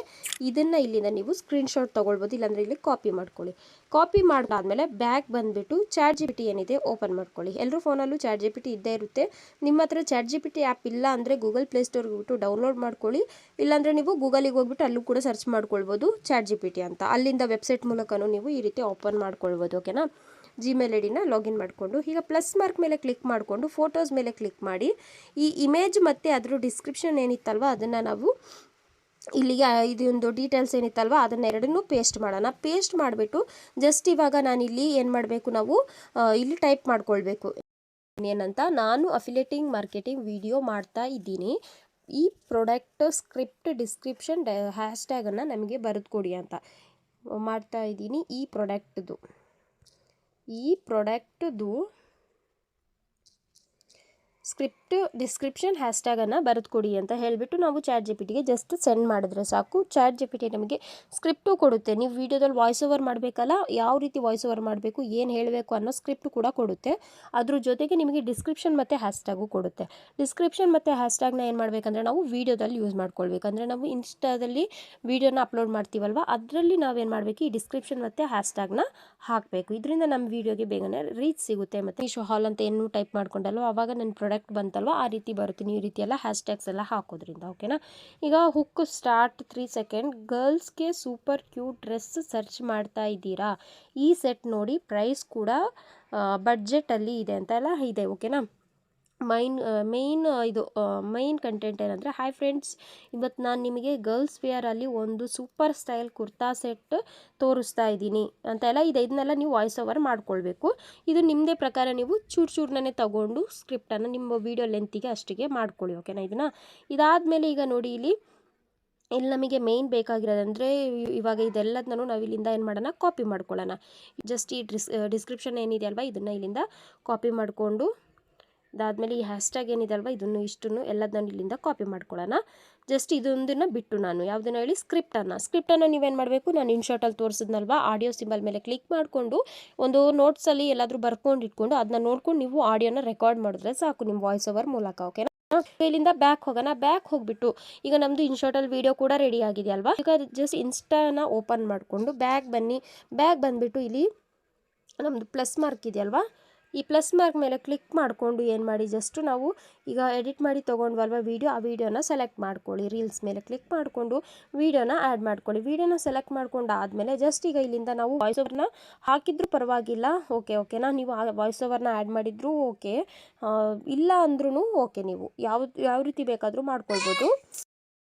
ಇದನ್ನು ಇಲ್ಲಿಂದ ನೀವು ಸ್ಕ್ರೀನ್ಶಾಟ್ ತೊಗೊಳ್ಬೋದು, ಇಲ್ಲಾಂದರೆ ಇಲ್ಲಿ ಕಾಪಿ ಮಾಡ್ಕೊಳ್ಳಿ. ಕಾಪಿ ಮಾಡಿದಾದ್ಮೇಲೆ ಬ್ಯಾಕ್ ಬಂದುಬಿಟ್ಟು ChatGPT ಏನಿದೆ ಓಪನ್ ಮಾಡ್ಕೊಳ್ಳಿ. ಎಲ್ಲರೂ ಫೋನಲ್ಲೂ ChatGPT ಇದ್ದೇ ಇರುತ್ತೆ. ನಿಮ್ಮ ಹತ್ರ ChatGPT ಆ್ಯಪ್ ಇಲ್ಲ ಅಂದರೆ ಗೂಗಲ್ ಪ್ಲೇಸ್ಟೋರ್ಗೆ ಹೋಗ್ಬಿಟ್ಟು ಡೌನ್ಲೋಡ್ ಮಾಡ್ಕೊಳ್ಳಿ. ಇಲ್ಲಾಂದರೆ ನೀವು ಗೂಗಲಿಗೆ ಹೋಗ್ಬಿಟ್ಟು ಅಲ್ಲೂ ಕೂಡ ಸರ್ಚ್ ಮಾಡ್ಕೊಳ್ಬೋದು ChatGPT ಅಂತ. ಅಲ್ಲಿಂದ ವೆಬ್ಸೈಟ್ ಮೂಲಕನೂ ನೀವು ಈ ರೀತಿ ಓಪನ್ ಮಾಡ್ಕೊಳ್ಬೋದು. ಓಕೆನಾ. Gmail ID-ನ ಲಾಗಿನ್ ಮಾಡಿಕೊಂಡು ಈಗ ಪ್ಲಸ್ ಮಾರ್ಕ್ ಮೇಲೆ ಕ್ಲಿಕ್ ಮಾಡಿಕೊಂಡು ಫೋಟೋಸ್ ಮೇಲೆ ಕ್ಲಿಕ್ ಮಾಡಿ ಈ ಇಮೇಜ್ ಮತ್ತು ಅದರ ಡಿಸ್ಕ್ರಿಪ್ಷನ್ ಏನಿತ್ತಲ್ವ ಅದನ್ನು ನಾವು ಇಲ್ಲಿಗೆ ಇದೊಂದು ಡೀಟೇಲ್ಸ್ ಏನಿತ್ತಲ್ವ ಅದನ್ನು ಎರಡನ್ನೂ ಪೇಸ್ಟ್ ಮಾಡೋಣ. ಪೇಸ್ಟ್ ಮಾಡಿಬಿಟ್ಟು ಜಸ್ಟ್ ಇವಾಗ ನಾನಿಲ್ಲಿ ಏನು ಮಾಡಬೇಕು, ನಾವು ಇಲ್ಲಿ ಟೈಪ್ ಮಾಡ್ಕೊಳ್ಬೇಕು ಏನಂತ, ನಾನು ಅಫಿಲಿಯೇಟಿಂಗ್ ಮಾರ್ಕೆಟಿಂಗ್ ವಿಡಿಯೋ ಮಾಡ್ತಾ ಇದ್ದೀನಿ, ಈ ಪ್ರಾಡಕ್ಟ್ ಸ್ಕ್ರಿಪ್ಟ್ ಡಿಸ್ಕ್ರಿಪ್ಷನ್ ಹ್ಯಾಶ್ಟ್ಯಾಗನ್ನು ನಮಗೆ ಬರೆದು ಕೊಡಿ ಅಂತ ಮಾಡ್ತಾ ಇದ್ದೀನಿ. ಈ ಪ್ರಾಡಕ್ಟ್ದು ಸ್ಕ್ರಿಪ್ಟ್ ಡಿಸ್ಕ್ರಿಪ್ಷನ್ ಹ್ಯಾಶ್ಟ್ಯಾಗನ್ನು ಬರೆದು ಕೊಡಿ ಅಂತ ಹೇಳಿಬಿಟ್ಟು ನಾವು ChatGPTಗೆ ಜಸ್ಟ್ ಸೆಂಡ್ ಮಾಡಿದ್ರೆ ಸಾಕು. ChatGPT ನಮಗೆ ಸ್ಕ್ರಿಪ್ಟು ಕೊಡುತ್ತೆ. ನೀವು ವೀಡಿಯೋದಲ್ಲಿ ವಾಯ್ಸ್ ಓವರ್ ಮಾಡಬೇಕಲ್ಲ, ಯಾವ ರೀತಿ ವಾಯ್ಸ್ ಓವರ್ ಮಾಡಬೇಕು, ಏನು ಹೇಳಬೇಕು ಅನ್ನೋ ಸ್ಕ್ರಿಪ್ಟ್ ಕೂಡ ಕೊಡುತ್ತೆ. ಅದ್ರ ಜೊತೆಗೆ ನಿಮಗೆ ಡಿಸ್ಕ್ರಿಪ್ಷನ್ ಮತ್ತು ಹ್ಯಾಶ್ಟ್ಯಾಗು ಕೊಡುತ್ತೆ. ಡಿಸ್ಕ್ರಿಪ್ಷನ್ ಮತ್ತು ಹ್ಯಾಶ್ಟ್ಯಾಗ್ನ ಏನು ಮಾಡಬೇಕಂದ್ರೆ ನಾವು ವೀಡಿಯೋದಲ್ಲಿ ಯೂಸ್ ಮಾಡ್ಕೊಳ್ಬೇಕಂದ್ರೆ ನಾವು ಇನ್ಸ್ಟಾದಲ್ಲಿ ವೀಡಿಯೋನ ಅಪ್ಲೋಡ್ ಮಾಡ್ತೀವಲ್ವ, ಅದರಲ್ಲಿ ನಾವೇನು ಮಾಡಬೇಕು, ಈ ಡಿಸ್ಕ್ರಿಪ್ಷನ್ ಮತ್ತು ಹ್ಯಾಶ್ಟ್ಯಾಗ್ನ ಹಾಕಬೇಕು. ಇದರಿಂದ ನಮ್ಮ ವೀಡಿಯೋಗೆ ಬೇಗನೆ ರೀಚ್ ಸಿಗುತ್ತೆ. ಮತ್ತು ಮೀಶೋ ಹಾಲ್ ಅಂತ ಏನು ಟೈಪ್ ಮಾಡ್ಕೊಂಡಲ್ವ ಆವಾಗ ನನ್ನ ಪ್ರಾಡಕ್ಟ್ ಬಂತಲ್ವ ಆ ರೀತಿ ಬರುತ್ತೆ. ಈ ರೀತಿ ಎಲ್ಲ ಹ್ಯಾಶ್ಟ್ಯಾಗ್ಸ್ ಎಲ್ಲ ಹಾಕೋದ್ರಿಂದ. ಓಕೆನಾ. ಈಗ ಹುಕ್ ಸ್ಟಾರ್ಟ್ 3 ಸೆಕೆಂಡ್. ಗರ್ಲ್ಸ್ಗೆ ಸೂಪರ್ ಕ್ಯೂಟ್ ಡ್ರೆಸ್ ಸರ್ಚ್ ಮಾಡ್ತಾ ಇದ್ದೀರಾ, ಈ ಸೆಟ್ ನೋಡಿ, ಪ್ರೈಸ್ ಕೂಡ ಬಡ್ಜೆಟಲ್ಲಿ ಇದೆ ಅಂತೆಲ್ಲ ಇದೆ. ಓಕೆನಾ. ಮೈನ್ ಕಂಟೆಂಟ್ ಏನಂದರೆ, ಹಾಯ್ ಫ್ರೆಂಡ್ಸ್, ಇವತ್ತು ನಾನು ನಿಮಗೆ ಗರ್ಲ್ಸ್ ವೇರಲ್ಲಿ ಒಂದು ಸೂಪರ್ ಸ್ಟೈಲ್ ಕುರ್ತಾ ಸೆಟ್ ತೋರಿಸ್ತಾ ಇದ್ದೀನಿ ಅಂತೆಲ್ಲ ಇದೆ. ಇದನ್ನೆಲ್ಲ ನೀವು ವಾಯ್ಸ್ ಓವರ್ ಮಾಡ್ಕೊಳ್ಬೇಕು. ಇದು ನಿಮ್ಮದೇ ಪ್ರಕಾರ ನೀವು ಚೂರ್ನೇ ತಗೊಂಡು ಸ್ಕ್ರಿಪ್ಟನ್ನು ನಿಮ್ಮ ವಿಡಿಯೋ ಲೆಂತಿಗೆ ಅಷ್ಟಿಗೆ ಮಾಡ್ಕೊಳ್ಳಿ, ಓಕೆನಾ. ಇದಾದಮೇಲೆ ಈಗ ನೋಡಿ ಇಲ್ಲಿ ನಮಗೆ ಮೇಯ್ನ್ ಬೇಕಾಗಿರೋದಂದರೆ ಇವಾಗ ಇದೆಲ್ಲದನ್ನು ನಾವು ಇಲ್ಲಿಂದ ಏನು ಮಾಡೋಣ, ಕಾಪಿ ಮಾಡ್ಕೊಳ್ಳೋಣ. ಜಸ್ಟ್ ಈ ಡಿಸ್ಕ್ರಿಪ್ಷನ್ ಏನಿದೆ ಅಲ್ವಾ, ಇದನ್ನು ಇಲ್ಲಿಂದ ಕಾಪಿ ಮಾಡಿಕೊಂಡು ಅದಾದಮೇಲೆ ಈ ಹ್ಯಾಶ್ಟ್ಯಾಗ್ ಏನಿದೆ ಅಲ್ವಾ, ಇಷ್ಟನ್ನು ಎಲ್ಲದನ್ನು ಇಲ್ಲಿಂದ ಕಾಪಿ ಮಾಡ್ಕೊಳ್ಳೋಣ. ಜಸ್ಟ್ ಇದೊಂದನ್ನು ಬಿಟ್ಟು ನಾನು ಯಾವುದನ್ನು ಹೇಳಿ, ಸ್ಕ್ರಿಪ್ಟನ್ನು ನೀವೇನು ಮಾಡಬೇಕು, ನಾನು ಇನ್ಶಾರ್ಟಲ್ಲಿ ತೋರಿಸಿದ್ನಲ್ವಾ, ಆಡಿಯೋ ಸಿಂಬಲ್ ಮೇಲೆ ಕ್ಲಿಕ್ ಮಾಡಿಕೊಂಡು ಒಂದು ನೋಟ್ಸಲ್ಲಿ ಎಲ್ಲಾದರೂ ಬರ್ಕೊಂಡು ಇಟ್ಕೊಂಡು ಅದನ್ನ ನೋಡ್ಕೊಂಡು ನೀವು ಆಡಿಯೋನ ರೆಕಾರ್ಡ್ ಮಾಡಿದ್ರೆ ಸಾಕು ನಿಮ್ಮ ವಾಯ್ಸ್ ಓವರ್ ಮೂಲಕ, ಓಕೆನಾ. ಇಲ್ಲಿಂದ ಬ್ಯಾಕ್ ಹೋಗೋಣ. ಬ್ಯಾಕ್ ಹೋಗ್ಬಿಟ್ಟು ಈಗ ನಮ್ಮದು ಇನ್ಶಾರ್ಟಲ್ಲಿ ವಿಡಿಯೋ ಕೂಡ ರೆಡಿ ಆಗಿದೆ ಅಲ್ವಾ. ಈಗ ಜಸ್ಟ್ ಇನ್ಸ್ಟಾನ ಓಪನ್ ಮಾಡಿಕೊಂಡು ಬ್ಯಾಕ್ ಬನ್ನಿ. ಬ್ಯಾಕ್ ಬಂದುಬಿಟ್ಟು ಇಲ್ಲಿ ನಮ್ಮದು ಪ್ಲಸ್ ಮಾರ್ಕ್ ಇದೆಯಲ್ವಾ, ಈ ಪ್ಲಸ್ ಮಾರ್ಕ್ ಮೇಲೆ ಕ್ಲಿಕ್ ಮಾಡಿಕೊಂಡು ಏನು ಮಾಡಿ, ಜಸ್ಟ್ ನಾವು ಈಗ ಎಡಿಟ್ ಮಾಡಿ ತೊಗೊಂಡ್ವಲ್ವ ವಿಡಿಯೋ, ಆ ವಿಡಿಯೋನ ಸೆಲೆಕ್ಟ್ ಮಾಡ್ಕೊಳ್ಳಿ. ರೀಲ್ಸ್ ಮೇಲೆ ಕ್ಲಿಕ್ ಮಾಡಿಕೊಂಡು ವಿಡಿಯೋನ ಆ್ಯಡ್ ಮಾಡ್ಕೊಳ್ಳಿ. ವಿಡಿಯೋನ ಸೆಲೆಕ್ಟ್ ಮಾಡ್ಕೊಂಡು ಆದಮೇಲೆ ಜಸ್ಟ್ ಈಗ ಇಲ್ಲಿಂದ ನಾವು ವಾಯ್ಸ್ ಓವರ್ನ ಹಾಕಿದ್ರೂ ಪರವಾಗಿಲ್ಲ, ಓಕೆನಾ. ನೀವು ಆ ವಾಯ್ಸ್ ಓವರ್ನ ಆ್ಯಡ್ ಮಾಡಿದ್ರೂ ಓಕೆ, ಇಲ್ಲ ಅಂದ್ರೂ ಓಕೆ. ನೀವು ಯಾವ ರೀತಿ ಬೇಕಾದರೂ ಮಾಡ್ಕೊಳ್ಬೋದು.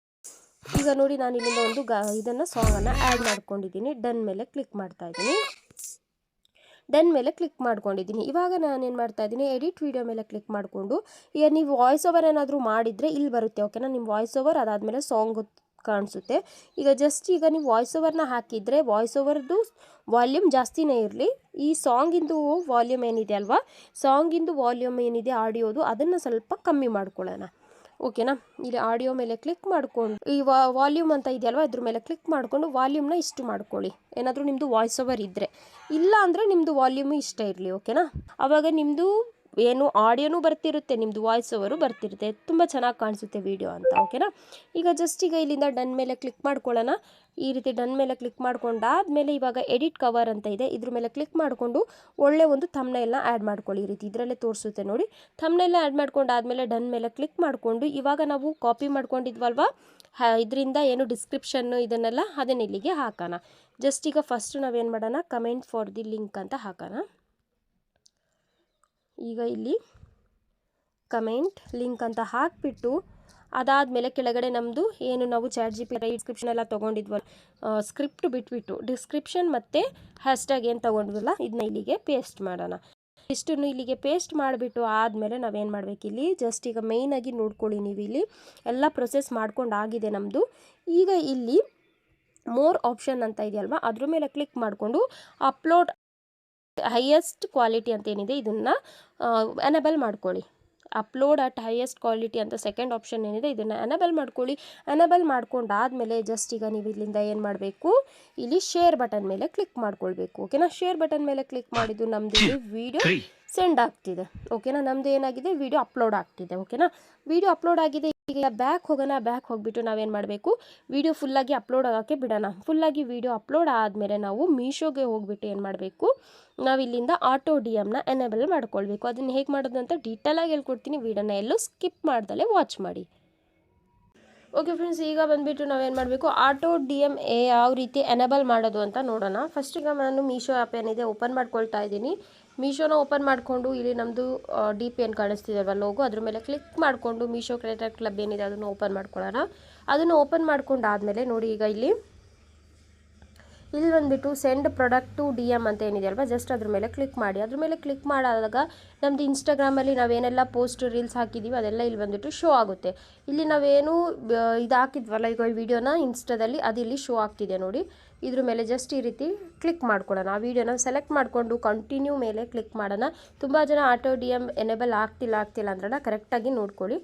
ಈಗ ನೋಡಿ ನಾನು ಇಲ್ಲಿಂದ ಒಂದು ಇದನ್ನು ಸಾಂಗನ್ನು ಆ್ಯಡ್ ಮಾಡ್ಕೊಂಡಿದ್ದೀನಿ. ಡನ್ ಮೇಲೆ ಕ್ಲಿಕ್ ಮಾಡ್ತಾ ಇದ್ದೀನಿ. ಡನ್ ಮೇಲೆ ಕ್ಲಿಕ್ ಮಾಡ್ಕೊಂಡಿದ್ದೀನಿ. ಇವಾಗ ನಾನೇನು ಮಾಡ್ತಾ ಇದ್ದೀನಿ, ಎಡಿಟ್ ವಿಡಿಯೋ ಮೇಲೆ ಕ್ಲಿಕ್ ಮಾಡಿಕೊಂಡು ಈಗ ನೀವು ವಾಯ್ಸ್ ಓವರ್ ಏನಾದರೂ ಮಾಡಿದರೆ ಇಲ್ಲಿ ಬರುತ್ತೆ, ಓಕೆನಾ. ನಿಮ್ಮ ವಾಯ್ಸ್ ಓವರ್ ಅದಾದಮೇಲೆ ಸಾಂಗ್ ಕಾಣಿಸುತ್ತೆ. ಈಗ ಜಸ್ಟ್ ಈಗ ನೀವು ವಾಯ್ಸ್ ಓವರ್ನ ಹಾಕಿದರೆ ವಾಯ್ಸ್ ಓವರ್ದು ವಾಲ್ಯೂಮ್ ಜಾಸ್ತಿನೇ ಇರಲಿ. ಈ ಸಾಂಗಿಂದು ವಾಲ್ಯೂಮ್ ಏನಿದೆ ಅಲ್ವಾ, ಸಾಂಗಿಂದು ವಾಲ್ಯೂಮ್ ಏನಿದೆ ಆಡಿಯೋದು, ಅದನ್ನು ಸ್ವಲ್ಪ ಕಮ್ಮಿ ಮಾಡ್ಕೊಳ್ಳೋಣ, ಓಕೆನಾ. ಇಲ್ಲಿ ಆಡಿಯೋ ಮೇಲೆ ಕ್ಲಿಕ್ ಮಾಡಿಕೊಂಡು ಈ ವಾಲ್ಯೂಮ್ ಅಂತ ಇದೆಯಲ್ವ, ಇದ್ರ ಮೇಲೆ ಕ್ಲಿಕ್ ಮಾಡಿಕೊಂಡು ವಾಲ್ಯೂಮ್ನ ಇಷ್ಟು ಮಾಡ್ಕೊಳ್ಳಿ. ಏನಾದರೂ ನಿಮ್ಮದು ವಾಯ್ಸ್ ಓವರ್ ಇದ್ದರೆ, ಇಲ್ಲ ಅಂದರೆ ನಿಮ್ಮದು ವಾಲ್ಯೂಮು ಇಷ್ಟ ಇರಲಿ, ಓಕೆನಾ. ಆವಾಗ ನಿಮ್ಮದು ಏನು ಆಡಿಯೋನೂ ಬರ್ತಿರುತ್ತೆ, ನಿಮ್ಮದು ವಾಯ್ಸ್ ಓವರು ಬರ್ತಿರುತ್ತೆ, ತುಂಬ ಚೆನ್ನಾಗಿ ಕಾಣಿಸುತ್ತೆ ವಿಡಿಯೋ ಅಂತ, ಓಕೆನಾ. ಈಗ ಜಸ್ಟ್ ಈಗ ಇಲ್ಲಿಂದ ಡನ್ ಮೇಲೆ ಕ್ಲಿಕ್ ಮಾಡ್ಕೊಳ್ಳೋಣ. ಈ ರೀತಿ ಡನ್ ಮೇಲೆ ಕ್ಲಿಕ್ ಮಾಡ್ಕೊಂಡಾದ್ಮೇಲೆ ಇವಾಗ ಎಡಿಟ್ ಕವರ್ ಅಂತ ಇದೆ, ಇದ್ರ ಮೇಲೆ ಕ್ಲಿಕ್ ಮಾಡಿಕೊಂಡು ಒಳ್ಳೆ ಒಂದು ಥಂಬ್ನೈಲ್ನ ಆ್ಯಡ್ ಮಾಡ್ಕೊಳ್ಳಿ. ಈ ರೀತಿ ಇದರಲ್ಲೇ ತೋರಿಸುತ್ತೆ ನೋಡಿ. ಥಂಬ್ನೈಲ್ನ ಆ್ಯಡ್ ಮಾಡ್ಕೊಂಡಾದ್ಮೇಲೆ ಡನ್ ಮೇಲೆ ಕ್ಲಿಕ್ ಮಾಡಿಕೊಂಡು ಇವಾಗ ನಾವು ಕಾಪಿ ಮಾಡ್ಕೊಂಡಿದ್ವಲ್ವ, ಇದರಿಂದ ಏನು ಡಿಸ್ಕ್ರಿಪ್ಷನ್ನು ಇದನ್ನೆಲ್ಲ ಅದನ್ನ ಇಲ್ಲಿಗೆ ಹಾಕೋಣ. ಜಸ್ಟ್ ಈಗ ಫಸ್ಟ್ ನಾವೇನು ಮಾಡೋಣ, ಕಮೆಂಟ್ ಫಾರ್ ದಿ ಲಿಂಕ್ ಅಂತ ಹಾಕೋಣ. ಈಗ ಇಲ್ಲಿ ಕಮೆಂಟ್ ಲಿಂಕ್ ಅಂತ ಹಾಕಿಬಿಟ್ಟು ಅದಾದಮೇಲೆ ಕೆಳಗಡೆ ನಮ್ಮದು ಏನು ನಾವು ChatGPT ಡಿಸ್ಕ್ರಿಪ್ಷನ್ ಎಲ್ಲ ತೊಗೊಂಡಿದ್ವಲ್ಲ, ಸ್ಕ್ರಿಪ್ಟ್ ಬಿಟ್ಬಿಟ್ಟು ಡಿಸ್ಕ್ರಿಪ್ಷನ್ ಮತ್ತು ಹ್ಯಾಶ್ಟ್ಯಾಗ್ ಏನು ತೊಗೊಂಡ್ವಲ್ಲ ಇದನ್ನ ಇಲ್ಲಿಗೆ ಪೇಸ್ಟ್ ಮಾಡೋಣ. ಇಷ್ಟನ್ನು ಇಲ್ಲಿಗೆ ಪೇಸ್ಟ್ ಮಾಡಿಬಿಟ್ಟು ಆದಮೇಲೆ ನಾವೇನು ಮಾಡಬೇಕು, ಇಲ್ಲಿ ಜಸ್ಟ್ ಈಗ ಮೇಯ್ನಾಗಿ ನೋಡ್ಕೊಳ್ಳಿ, ನೀವು ಇಲ್ಲಿ ಎಲ್ಲ ಪ್ರೊಸೆಸ್ ಮಾಡ್ಕೊಂಡು ಆಗಿದೆ ನಮ್ಮದು. ಈಗ ಇಲ್ಲಿ ಮೋರ್ ಆಪ್ಷನ್ ಅಂತ ಇದೆಯಲ್ವಾ, ಅದ್ರ ಮೇಲೆ ಕ್ಲಿಕ್ ಮಾಡಿಕೊಂಡು ಅಪ್ಲೋಡ್ ಹೈಯೆಸ್ಟ್ ಕ್ವಾಲಿಟಿ ಅಂತ ಏನಿದೆ ಇದನ್ನು ಎನೇಬಲ್ ಮಾಡ್ಕೊಳ್ಳಿ. ಅಪ್ಲೋಡ್ ಅಟ್ ಹೈಯೆಸ್ಟ್ ಕ್ವಾಲಿಟಿ ಅಂತ ಸೆಕೆಂಡ್ ಆಪ್ಷನ್ ಏನಿದೆ ಇದನ್ನು ಎನೇಬಲ್ ಮಾಡ್ಕೊಳ್ಳಿ. ಎನೇಬಲ್ ಮಾಡ್ಕೊಂಡಾದಮೇಲೆ ಜಸ್ಟ್ ಈಗ ನೀವು ಇಲ್ಲಿಂದ ಏನು ಮಾಡಬೇಕು, ಇಲ್ಲಿ ಶೇರ್ ಬಟನ್ ಮೇಲೆ ಕ್ಲಿಕ್ ಮಾಡ್ಕೊಳ್ಬೇಕು, ಓಕೆನಾ. ಶೇರ್ ಬಟನ್ ಮೇಲೆ ಕ್ಲಿಕ್ ಮಾಡಿದ್ದು ನಮ್ಮದು ಇಲ್ಲಿ ವಿಡಿಯೋ ಸೆಂಡ್ ಆಗ್ತಿದೆ, ಓಕೆನಾ. ನಮ್ಮದು ಏನಾಗಿದೆ, ವಿಡಿಯೋ ಅಪ್ಲೋಡ್ ಆಗ್ತಿದೆ, ಓಕೆನಾ. ವಿಡಿಯೋ ಅಪ್ಲೋಡ್ ಆಗಿದೆ. ಈಗ ಬ್ಯಾಕ್ ಹೋಗೋಣ. ಬ್ಯಾಕ್ ಹೋಗಿಬಿಟ್ಟು ನಾವೇನು ಮಾಡಬೇಕು, ವಿಡಿಯೋ ಫುಲ್ಲಾಗಿ ಅಪ್ಲೋಡ್ ಆಗೋಕ್ಕೆ ಬಿಡೋಣ. ಫುಲ್ಲಾಗಿ ವಿಡಿಯೋ ಅಪ್ಲೋಡ್ ಆದಮೇಲೆ ನಾವು ಮೀಶೋಗೆ ಹೋಗಿಬಿಟ್ಟು ಏನು ಮಾಡಬೇಕು, ನಾವಿಲ್ಲಿಂದ ಆಟೋ DMನ ಎನೇಬಲ್ ಮಾಡ್ಕೊಳ್ಬೇಕು. ಅದನ್ನು ಹೇಗೆ ಮಾಡೋದು ಅಂತ ಡೀಟೇಲಾಗಿ ಹೇಳ್ಕೊಡ್ತೀನಿ. ವಿಡಿಯೋನ ಎಲ್ಲೂ ಸ್ಕಿಪ್ ಮಾಡ್ದಲೇ ವಾಚ್ ಮಾಡಿ. ಓಕೆ ಫ್ರೆಂಡ್ಸ್, ಈಗ ಬಂದುಬಿಟ್ಟು ನಾವೇನು ಮಾಡಬೇಕು, ಆಟೋ DM ಯಾವ ರೀತಿ ಎನೇಬಲ್ ಮಾಡೋದು ಅಂತ ನೋಡೋಣ. ಫಸ್ಟ್ ಈಗ ನಾನು ಮೀಶೋ ಆ್ಯಪ್ ಏನಿದೆ ಓಪನ್ ಮಾಡ್ಕೊಳ್ತಾ ಇದ್ದೀನಿ. ಮೀಶೋನ ಓಪನ್ ಮಾಡಿಕೊಂಡು ಇಲ್ಲಿ ನಮ್ಮದು DP ಏನು ಕಾಣಿಸ್ತಿದೆಯಲ್ವ ಲೋಗೋ, ಅದ್ರ ಮೇಲೆ ಕ್ಲಿಕ್ ಮಾಡಿಕೊಂಡು ಮೀಶೋ ಕ್ರಿಯೇಟರ್ ಕ್ಲಬ್ ಏನಿದೆ ಅದನ್ನು ಓಪನ್ ಮಾಡ್ಕೊಳ್ಳೋಣ. ಅದನ್ನು ಓಪನ್ ಮಾಡ್ಕೊಂಡಾದಮೇಲೆ ನೋಡಿ ಈಗ ಇಲ್ಲಿ ಬಂದುಬಿಟ್ಟು ಸೆಂಡ್ ಪ್ರಾಡಕ್ಟ್ ಟು DM ಅಂತ ಏನಿದೆ ಅಲ್ವಾ, ಜಸ್ಟ್ ಅದ್ರ ಮೇಲೆ ಕ್ಲಿಕ್ ಮಾಡಿ. ಅದ್ರ ಮೇಲೆ ಕ್ಲಿಕ್ ಮಾಡಿದಾಗ ನಮ್ಮದು ಇನ್ಸ್ಟಾಗ್ರಾಮಲ್ಲಿ ನಾವೇನೆಲ್ಲ ಪೋಸ್ಟ್ ರೀಲ್ಸ್ ಹಾಕಿದ್ದೀವಿ ಅದೆಲ್ಲ ಇಲ್ಲಿ ಬಂದುಬಿಟ್ಟು ಶೋ ಆಗುತ್ತೆ. ಇಲ್ಲಿ ನಾವೇನು ಇದು ಹಾಕಿದ್ವಲ್ಲ ಈಗ ವಿಡಿಯೋನ ಇನ್ಸ್ಟಾದಲ್ಲಿ, ಅದು ಇಲ್ಲಿ ಶೋ ಆಗ್ತಿದೆ ನೋಡಿ. ಇದ್ರ ಮೇಲೆ ಜಸ್ಟ್ ಈ ರೀತಿ ಕ್ಲಿಕ್ ಮಾಡ್ಕೊಳ್ಳೋಣ. ಆ ವಿಡಿಯೋನ ಸೆಲೆಕ್ಟ್ ಮಾಡಿಕೊಂಡು ಕಂಟಿನ್ಯೂ ಮೇಲೆ ಕ್ಲಿಕ್ ಮಾಡೋಣ. ತುಂಬ ಜನ ಆಟೋ DM ಎನೇಬಲ್ ಆಗ್ತಿಲ್ಲ ಅಂದ್ರಲ್ಲ, ಕರೆಕ್ಟಾಗಿ ನೋಡ್ಕೊಳ್ಳಿ.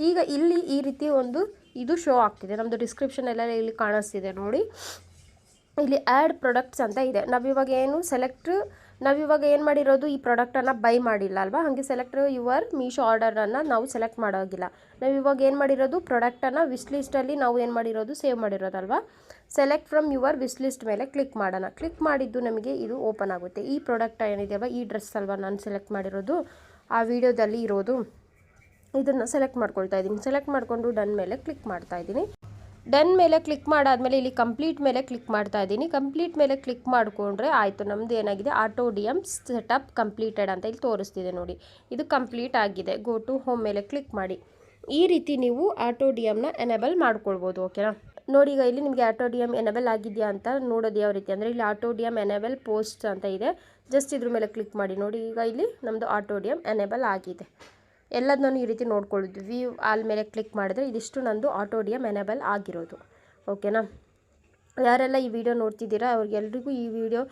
ಈಗ ಇಲ್ಲಿ ಈ ರೀತಿ ಒಂದು ಇದು ಶೋ ಆಗ್ತಿದೆ, ನಮ್ಮದು ಡಿಸ್ಕ್ರಿಪ್ಷನ್ ಎಲ್ಲ ಇಲ್ಲಿ ಕಾಣಿಸ್ತಿದೆ ನೋಡಿ. ಇಲ್ಲಿ ಆ್ಯಡ್ ಪ್ರಾಡಕ್ಟ್ಸ್ ಅಂತ ಇದೆ. ನಾವಿವಾಗ ಏನು ಮಾಡಿರೋದು, ಈ ಪ್ರಾಡಕ್ಟನ್ನು ಬೈ ಮಾಡಿಲ್ಲ ಅಲ್ವಾ, ಹಾಗೆ ಸೆಲೆಕ್ಟ್ ಯುವರ್ ಮೀಶೋ ಆರ್ಡರನ್ನು ನಾವು ಸೆಲೆಕ್ಟ್ ಮಾಡೋಗಿಲ್ಲ. ನಾವಿವಾಗ ಏನು ಮಾಡಿರೋದು, ಪ್ರಾಡಕ್ಟನ್ನು ವಿಶ್ ಲಿಸ್ಟಲ್ಲಿ ನಾವು ಏನು ಮಾಡಿರೋದು, ಸೇವ್ ಮಾಡಿರೋದಲ್ವಾ. Select from your wish list ಮೇಲೆ ಕ್ಲಿಕ್ ಮಾಡೋಣ. ಕ್ಲಿಕ್ ಮಾಡಿದ್ದು ನಮಗೆ ಇದು ಓಪನ್ ಆಗುತ್ತೆ. ಈ ಪ್ರಾಡಕ್ಟ್ ಏನಿದೆ ಅಲ್ವಾ, ಈ ಡ್ರೆಸ್ ಅಲ್ವಾ ನಾನು ಸೆಲೆಕ್ಟ್ ಮಾಡಿರೋದು, ಆ ವಿಡಿಯೋದಲ್ಲಿ ಇರೋದು, ಇದನ್ನು ಸೆಲೆಕ್ಟ್ ಮಾಡ್ಕೊಳ್ತಾ ಇದ್ದೀನಿ. ಸೆಲೆಕ್ಟ್ ಮಾಡಿಕೊಂಡು ಡನ್ ಮೇಲೆ ಕ್ಲಿಕ್ ಮಾಡ್ತಾ ಇದ್ದೀನಿ. ಡನ್ ಮೇಲೆ ಕ್ಲಿಕ್ ಮಾಡಾದಮೇಲೆ ಇಲ್ಲಿ ಕಂಪ್ಲೀಟ್ ಮೇಲೆ ಕ್ಲಿಕ್ ಮಾಡ್ತಾ ಇದ್ದೀನಿ. ಕಂಪ್ಲೀಟ್ ಮೇಲೆ ಕ್ಲಿಕ್ ಮಾಡಿಕೊಂಡ್ರೆ ಆಯಿತು, ನಮ್ಮದು ಏನಾಗಿದೆ auto D M setup completed ಅಂತ ಇಲ್ಲಿ ತೋರಿಸ್ತಿದೆ ನೋಡಿ. ಇದು ಕಂಪ್ಲೀಟ್ ಆಗಿದೆ. ಗೋ ಟು ಹೋಮ್ ಮೇಲೆ ಕ್ಲಿಕ್ ಮಾಡಿ. ಈ ರೀತಿ ನೀವು ಆಟೋ ಡಿ ಎಮ್ನ ಎನೇಬಲ್ ಮಾಡ್ಕೊಳ್ಬೋದು. ಓಕೆನಾ. ನೋಡಿ ಈಗ ಇಲ್ಲಿ ನಿಮಗೆ ಆಟೋ ಡಿ ಎಮ್ ಎನೇಬಲ್ ಆಗಿದೆಯಾ ಅಂತ ನೋಡೋದು ಯಾವ ರೀತಿ ಅಂದರೆ ಇಲ್ಲಿ auto D M enable post ಅಂತ ಇದೆ. ಜಸ್ಟ್ ಇದ್ರ ಮೇಲೆ ಕ್ಲಿಕ್ ಮಾಡಿ ನೋಡಿ. ಈಗ ಇಲ್ಲಿ ನಮ್ಮದು ಆಟೋ ಡಿ ಎಮ್ ಎನೇಬಲ್ ಆಗಿದೆ. ಎಲ್ಲದನ್ನೂ ಈ ರೀತಿ ನೋಡ್ಕೊಳ್ಳೋದು. ವ್ಯೂ ಆಲ್ ಮೇಲೆ ಕ್ಲಿಕ್ ಮಾಡಿದ್ರೆ ಇದಿಷ್ಟು ನಂದು ಆಟೋ ಡಿ ಎಮ್ ಎನೇಬಲ್ ಆಗಿರೋದು. ಓಕೆನಾ. ಯಾರೆಲ್ಲ ಈ ವಿಡಿಯೋ ನೋಡ್ತಿದ್ದೀರಾ ಅವ್ರಿಗೆಲ್ರಿಗೂ ಈ ವಿಡಿಯೋ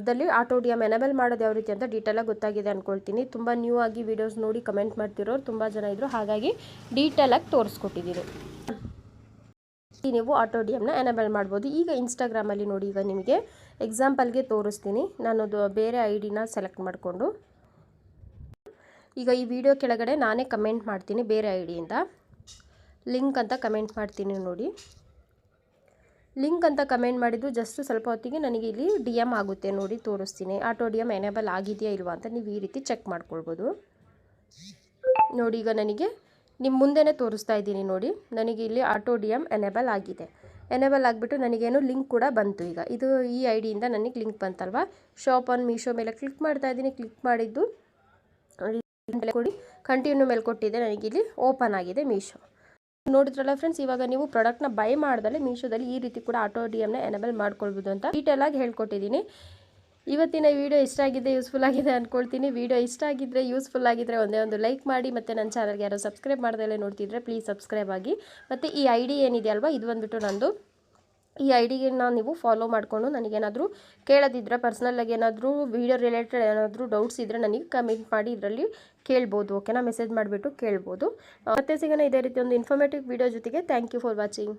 ದಲ್ಲಿ ಆಟೋ ಡಿ ಎಮ್ ಎನೇಬಲ್ ಮಾಡೋದು ಯಾವ ರೀತಿ ಅಂತ ಡೀಟೇಲಾಗಿ ಗೊತ್ತಾಗಿದೆ ಅಂದ್ಕೊಳ್ತೀನಿ. ತುಂಬ ನ್ಯೂ ಆಗಿ ವೀಡಿಯೋಸ್ ನೋಡಿ ಕಮೆಂಟ್ ಮಾಡ್ತಿರೋರು ತುಂಬ ಜನ ಇದ್ದರು, ಹಾಗಾಗಿ ಡೀಟೇಲಾಗಿ ತೋರಿಸ್ಕೊಟ್ಟಿದ್ದೀನಿ. ನೀವು ಆಟೋ ಡಿ ಎಮ್ನ ಎನೇಬಲ್ ಮಾಡ್ಬೋದು. ಈಗ ಇನ್ಸ್ಟಾಗ್ರಾಮಲ್ಲಿ ನೋಡಿ, ಈಗ ನಿಮಗೆ ಎಕ್ಸಾಂಪಲ್ಗೆ ತೋರಿಸ್ತೀನಿ. ನಾನು ಬೇರೆ ಐ ಡಿನ ಸೆಲೆಕ್ಟ್ ಮಾಡಿಕೊಂಡು ಈಗ ಈ ವಿಡಿಯೋ ಕೆಳಗಡೆ ನಾನೇ ಕಮೆಂಟ್ ಮಾಡ್ತೀನಿ. ಬೇರೆ ಐ ಡಿಯಿಂದ ಲಿಂಕ್ ಅಂತ ಕಮೆಂಟ್ ಮಾಡ್ತೀನಿ ನೋಡಿ. ಲಿಂಕ್ ಅಂತ ಕಮೆಂಟ್ ಮಾಡಿದ್ದು ಜಸ್ಟ್ ಸ್ವಲ್ಪ ಹೊತ್ತಿಗೆ ನನಗೆ ಇಲ್ಲಿ ಡಿ ಎಮ್ ಆಗುತ್ತೆ ನೋಡಿ. ತೋರಿಸ್ತೀನಿ ಆಟೋ ಡಿ ಎಮ್ ಎನೇಬಲ್ ಆಗಿದೆಯಾ ಇಲ್ವಾ ಅಂತ ನೀವು ಈ ರೀತಿ ಚೆಕ್ ಮಾಡ್ಕೊಳ್ಬೋದು ನೋಡಿ. ಈಗ ನನಗೆ ನಿಮ್ಮ ಮುಂದೆನೇ ತೋರಿಸ್ತಾ ಇದ್ದೀನಿ ನೋಡಿ. ನನಗೆ ಇಲ್ಲಿ ಆಟೋ ಡಿ ಎಮ್ ಎನೇಬಲ್ ಆಗಿದೆ. ಎನೇಬಲ್ ಆಗಿಬಿಟ್ಟು ನನಗೇನು ಲಿಂಕ್ ಕೂಡ ಬಂತು. ಈಗ ಇದು ಈ ಐ ಡಿಯಿಂದ ನನಗೆ ಲಿಂಕ್ ಬಂತಲ್ವಾ. ಶಾಪ್ ಆನ್ ಮೀಶೋ ಮೇಲೆ ಕ್ಲಿಕ್ ಮಾಡ್ತಾ ಇದ್ದೀನಿ. ಕ್ಲಿಕ್ ಮಾಡಿದ್ದು ಕೊಡಿ ಕಂಟಿನ್ಯೂ ಮೇಲೆ ಕೊಟ್ಟಿದ್ದೆ, ನನಗೆ ಇಲ್ಲಿ ಓಪನ್ ಆಗಿದೆ ಮೀಶೋ. ನೋಡಿದ್ರಲ್ಲ ಫ್ರೆಂಡ್ಸ್, ಇವಾಗ ನೀವು ಪ್ರಾಡಕ್ಟ್ನ ಬೈ ಮಾಡಿದಲ್ಲಿ ಮೀಶೋದಲ್ಲಿ ಈ ರೀತಿ ಕೂಡ ಆಟೋ ಡಿ ಎಮ್ನ ಎನೇಬಲ್ ಮಾಡ್ಕೊಳ್ಬೋದು ಅಂತ ಡೀಟೇಲಾಗಿ ಹೇಳ್ಕೊಟ್ಟಿದ್ದೀನಿ. ಇವತ್ತಿನ ವಿಡಿಯೋ ಇಷ್ಟ ಆಗಿದೆ, ಯೂಸ್ಫುಲ್ ಆಗಿದೆ ಅಂದ್ಕೊಳ್ತೀನಿ. ವಿಡಿಯೋ ಇಷ್ಟ ಆಗಿದ್ದರೆ, ಯೂಸ್ಫುಲ್ ಆಗಿದ್ದರೆ ಒಂದೇ ಒಂದು ಲೈಕ್ ಮಾಡಿ. ಮತ್ತು ನನ್ನ ಚಾನಲ್ಗೆ ಯಾರೋ ಸಬ್ಸ್ಕ್ರೈಬ್ ಮಾಡ್ದಲ್ಲೇ ನೋಡ್ತಿದ್ರೆ ಪ್ಲೀಸ್ ಸಬ್ಸ್ಕ್ರೈಬ್ ಆಗಿ. ಮತ್ತು ಈ ಐ ಡಿ ಏನಿದೆ ಅಲ್ವಾ, ಇದು ಬಂದುಬಿಟ್ಟು ನಂದು. ಈ ಐ ಡಿನ ನೀವು ಫಾಲೋ ಮಾಡಿಕೊಂಡು ನನಗೇನಾದರೂ ಕೇಳೋದಿದ್ರೆ, ಪರ್ಸ್ನಲ್ಲಾಗಿ ಏನಾದರೂ ವಿಡಿಯೋ ರಿಲೇಟೆಡ್ ಏನಾದರೂ ಡೌಟ್ಸ್ ಇದ್ದರೆ ನನಗೆ ಕಮೆಂಟ್ ಮಾಡಿ ಇದರಲ್ಲಿ ಕೇಳ್ಬೋದು. ಓಕೆನಾ. ಮೆಸೇಜ್ ಮಾಡಿಬಿಟ್ಟು ಕೇಳ್ಬೋದು. ಮತ್ತೆ ಸಿಗೋಣ ಇದೇ ರೀತಿ ಒಂದು ಇನ್ಫಾರ್ಮೇಟಿವ್ ವಿಡಿಯೋ ಜೊತೆಗೆ. Thank you for watching.